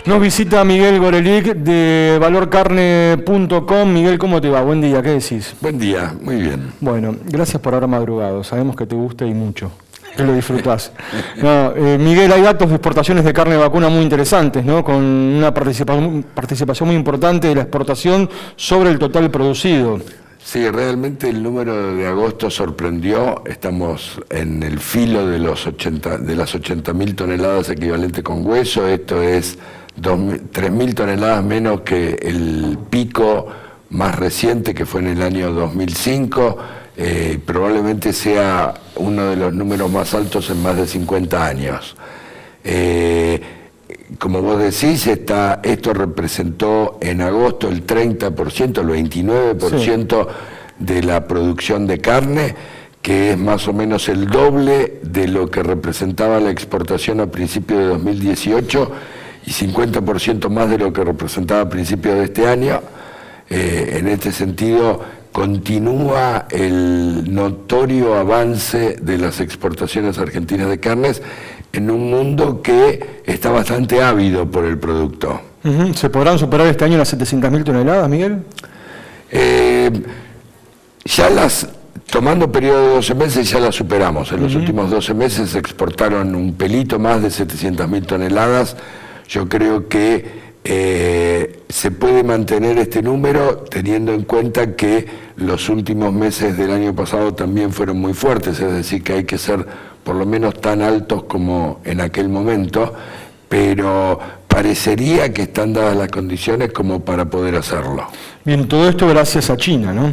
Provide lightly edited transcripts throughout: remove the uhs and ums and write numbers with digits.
Nos visita Miguel Gorelick de valorcarne.com. Miguel, ¿cómo te va? Buen día, ¿qué decís? Buen día, muy bien. Bueno, gracias por haber madrugado. Sabemos que te gusta y mucho, que lo disfrutás. No, Miguel, hay datos de exportaciones de carne vacuna muy interesantes, ¿no? Con una participación muy importante de la exportación sobre el total producido. Sí, realmente el número de agosto sorprendió. Estamos en el filo de las 80.000 toneladas equivalente con hueso. Esto es 3.000 toneladas menos que el pico más reciente, que fue en el año 2005. Probablemente sea uno de los números más altos en más de 50 años. Como vos decís, esto representó en agosto el 30%, el 29% de la producción de carne, que es más o menos el doble de lo que representaba la exportación a principios de 2018 y 50% más de lo que representaba a principios de este año. En este sentido, continúa el notorio avance de las exportaciones argentinas de carnes en un mundo que está bastante ávido por el producto. ¿Se podrán superar este año las 700.000 toneladas, Miguel? Tomando periodo de 12 meses, ya las superamos. En los últimos 12 meses se exportaron un pelito más de 700.000 toneladas. Yo creo que se puede mantener este número teniendo en cuenta que los últimos meses del año pasado también fueron muy fuertes, es decir, que hay que ser por lo menos tan altos como en aquel momento, pero parecería que están dadas las condiciones como para poder hacerlo. Bien, todo esto gracias a China, ¿no?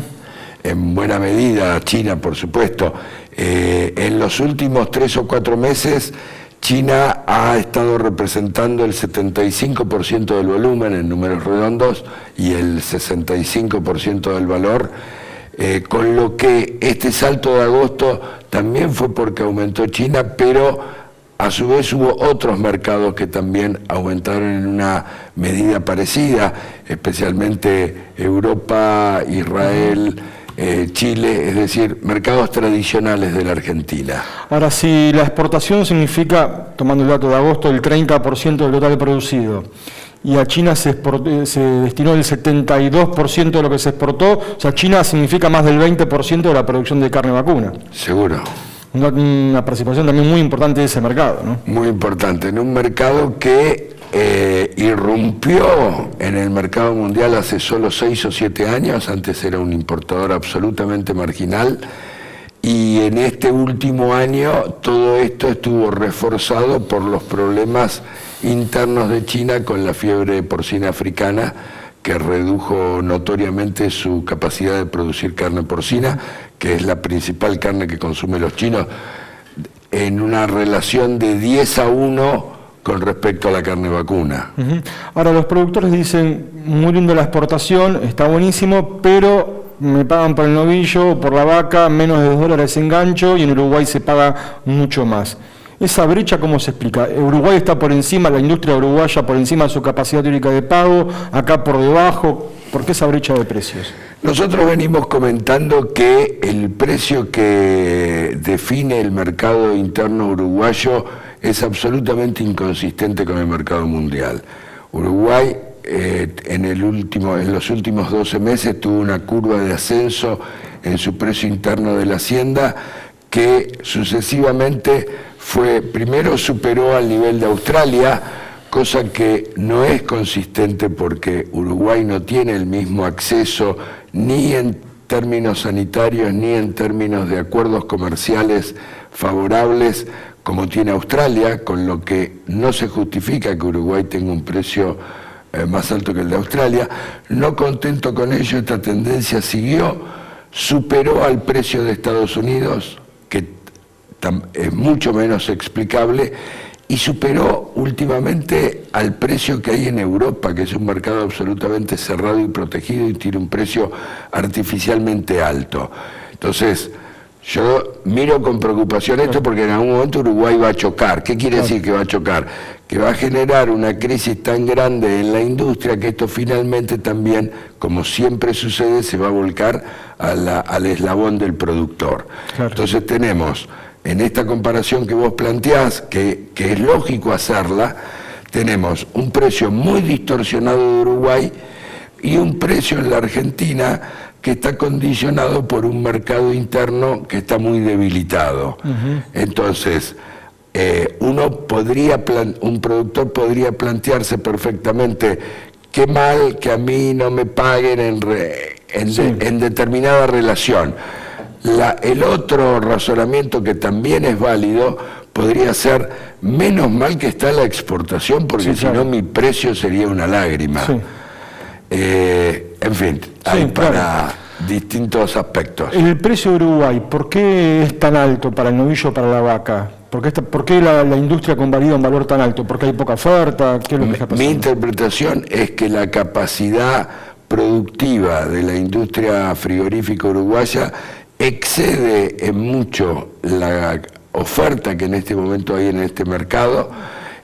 En buena medida a China, por supuesto. En los últimos 3 o 4 meses, China ha estado representando el 75% del volumen en números redondos y el 65% del valor, con lo que este salto de agosto también fue porque aumentó China, pero a su vez hubo otros mercados que también aumentaron en una medida parecida, especialmente Europa, Israel, Chile, es decir, mercados tradicionales de la Argentina. Ahora, si la exportación significa, tomando el dato de agosto, el 30% del total producido, y a China se destinó el 72% de lo que se exportó, o sea, China significa más del 20% de la producción de carne vacuna. Seguro. Una participación también muy importante de ese mercado, ¿no? Muy importante, en un mercado que irrumpió en el mercado mundial hace solo 6 o 7 años, antes era un importador absolutamente marginal, y en este último año todo esto estuvo reforzado por los problemas internos de China con la fiebre porcina africana, que redujo notoriamente su capacidad de producir carne porcina, que es la principal carne que consumen los chinos, en una relación de 10-1 con respecto a la carne vacuna. Ahora, los productores dicen, muy lindo la exportación, está buenísimo, pero me pagan por el novillo o por la vaca menos de $2 engancho, y en Uruguay se paga mucho más. ¿Esa brecha cómo se explica? Uruguay está por encima, la industria uruguaya por encima de su capacidad teórica de pago, acá por debajo. ¿Por qué esa brecha de precios? Nosotros venimos comentando que el precio que define el mercado interno uruguayo es absolutamente inconsistente con el mercado mundial. Uruguay en los últimos 12 meses tuvo una curva de ascenso en su precio interno de la hacienda que sucesivamente primero superó al nivel de Australia, cosa que no es consistente porque Uruguay no tiene el mismo acceso ni en términos sanitarios ni en términos de acuerdos comerciales favorables como tiene Australia, con lo que no se justifica que Uruguay tenga un precio más alto que el de Australia. No contento con ello, esta tendencia siguió, superó al precio de Estados Unidos, que es mucho menos explicable, y superó últimamente al precio que hay en Europa, que es un mercado absolutamente cerrado y protegido y tiene un precio artificialmente alto. Entonces, yo miro con preocupación esto porque en algún momento Uruguay va a chocar. ¿Qué quiere decir que va a chocar? Que va a generar una crisis tan grande en la industria que esto finalmente también, como siempre sucede, se va a volcar al eslabón del productor. Claro. Entonces tenemos, en esta comparación que vos planteás, que es lógico hacerla, tenemos un precio muy distorsionado de Uruguay y un precio en la Argentina que está condicionado por un mercado interno que está muy debilitado. Entonces, un productor podría plantearse perfectamente: qué mal que a mí no me paguen en determinada relación. El otro razonamiento que también es válido podría ser: menos mal que está la exportación, porque si no mi precio sería una lágrima. En fin, hay para distintos aspectos. El precio de Uruguay, ¿por qué es tan alto para el novillo, para la vaca? ¿Por qué la industria convalida un valor tan alto? ¿Porque hay poca oferta? ¿Qué es lo que está pasando? Mi interpretación es que la capacidad productiva de la industria frigorífica uruguaya excede en mucho la oferta que en este momento hay en este mercado.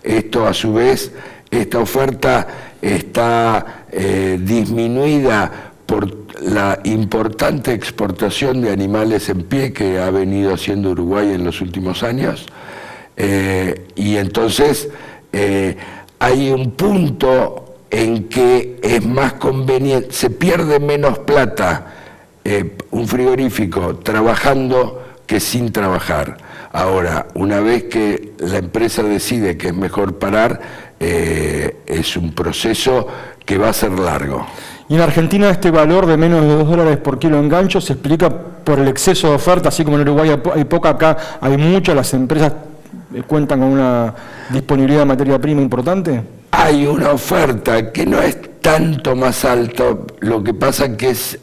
Esto, a su vez, esta oferta está disminuida por la importante exportación de animales en pie que ha venido haciendo Uruguay en los últimos años, y entonces hay un punto en que es más conveniente, se pierde menos plata un frigorífico trabajando que sin trabajar. Ahora, una vez que la empresa decide que es mejor parar, es un proceso que va a ser largo. Y en Argentina este valor de menos de $2 por kilo en gancho se explica por el exceso de oferta, así como en Uruguay hay poca, acá hay mucha, las empresas cuentan con una disponibilidad de materia prima importante. Hay una oferta que no es tanto más alta, lo que pasa que es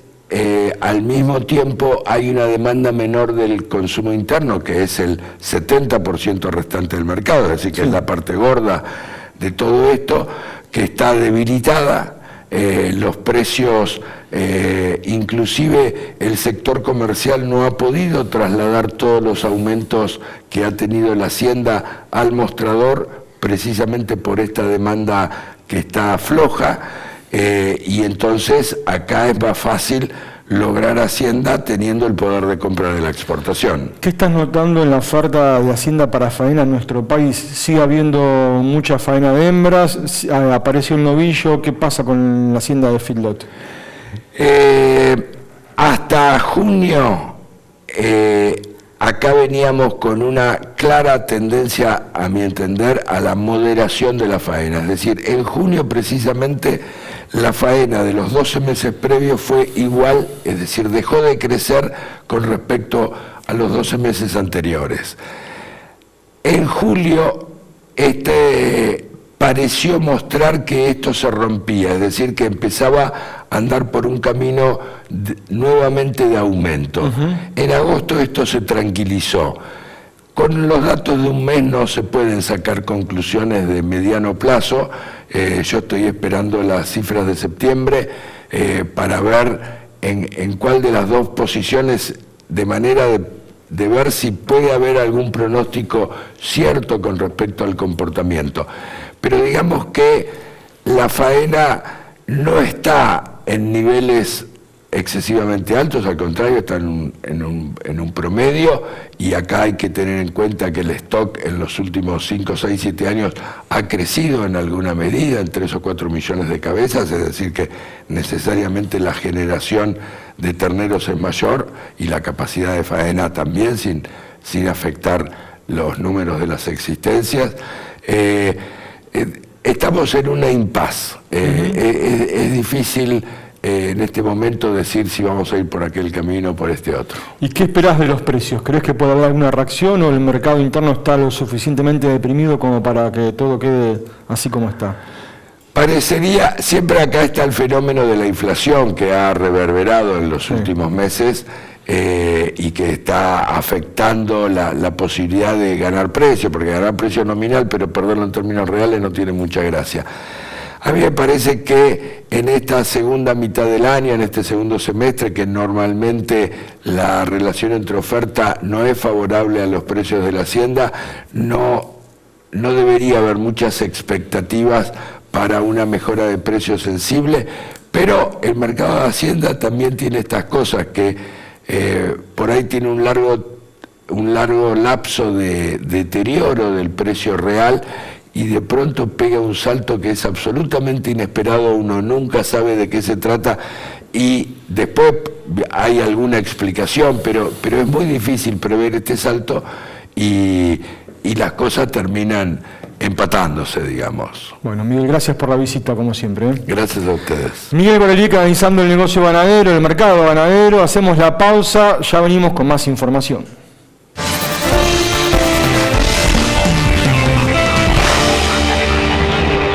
al mismo tiempo hay una demanda menor del consumo interno, que es el 70% restante del mercado, es decir, que es la parte gorda de todo esto, que está debilitada. Los precios, inclusive el sector comercial no ha podido trasladar todos los aumentos que ha tenido la Hacienda al mostrador, precisamente por esta demanda que está floja, y entonces acá es más fácil lograr Hacienda teniendo el poder de compra de la exportación. ¿Qué estás notando en la oferta de Hacienda para faena en nuestro país? ¿Sigue habiendo mucha faena de hembras? ¿Apareció un novillo? ¿Qué pasa con la Hacienda de feedlot? Hasta junio acá veníamos con una clara tendencia, a mi entender, a la moderación de la faena. Es decir, en junio precisamente la faena de los 12 meses previos fue igual, es decir, dejó de crecer con respecto a los 12 meses anteriores. En julio pareció mostrar que esto se rompía, es decir, que empezaba a andar por un camino nuevamente de aumento. En agosto esto se tranquilizó. Con los datos de un mes no se pueden sacar conclusiones de mediano plazo. Yo estoy esperando las cifras de septiembre para ver en cuál de las dos posiciones, de manera de ver si puede haber algún pronóstico cierto con respecto al comportamiento. Pero digamos que la faena no está en niveles excesivamente altos, al contrario, está en un promedio, y acá hay que tener en cuenta que el stock en los últimos 5, 6, 7 años ha crecido en alguna medida, en 3 o 4 millones de cabezas, es decir que necesariamente la generación de terneros es mayor y la capacidad de faena también, sin afectar los números de las existencias. Estamos en una impas. Es difícil en este momento decir si vamos a ir por aquel camino o por este otro. ¿Y qué esperás de los precios? ¿Crees que puede haber alguna reacción o el mercado interno está lo suficientemente deprimido como para que todo quede así como está? Parecería, siempre acá está el fenómeno de la inflación que ha reverberado en los últimos meses y que está afectando la posibilidad de ganar precio, porque ganar precio nominal, pero perderlo en términos reales no tiene mucha gracia. A mí me parece que en esta segunda mitad del año, en este segundo semestre, que normalmente la relación entre oferta no es favorable a los precios de la Hacienda, no debería haber muchas expectativas para una mejora de precios sensible, pero el mercado de Hacienda también tiene estas cosas que por ahí tiene un largo lapso de deterioro del precio real, y de pronto pega un salto que es absolutamente inesperado, uno nunca sabe de qué se trata y después hay alguna explicación, pero es muy difícil prever este salto y las cosas terminan empatándose, digamos. Bueno, Miguel, gracias por la visita, como siempre. Gracias a ustedes. Miguel Borelica, analizando el negocio ganadero, el mercado ganadero. Hacemos la pausa, ya venimos con más información.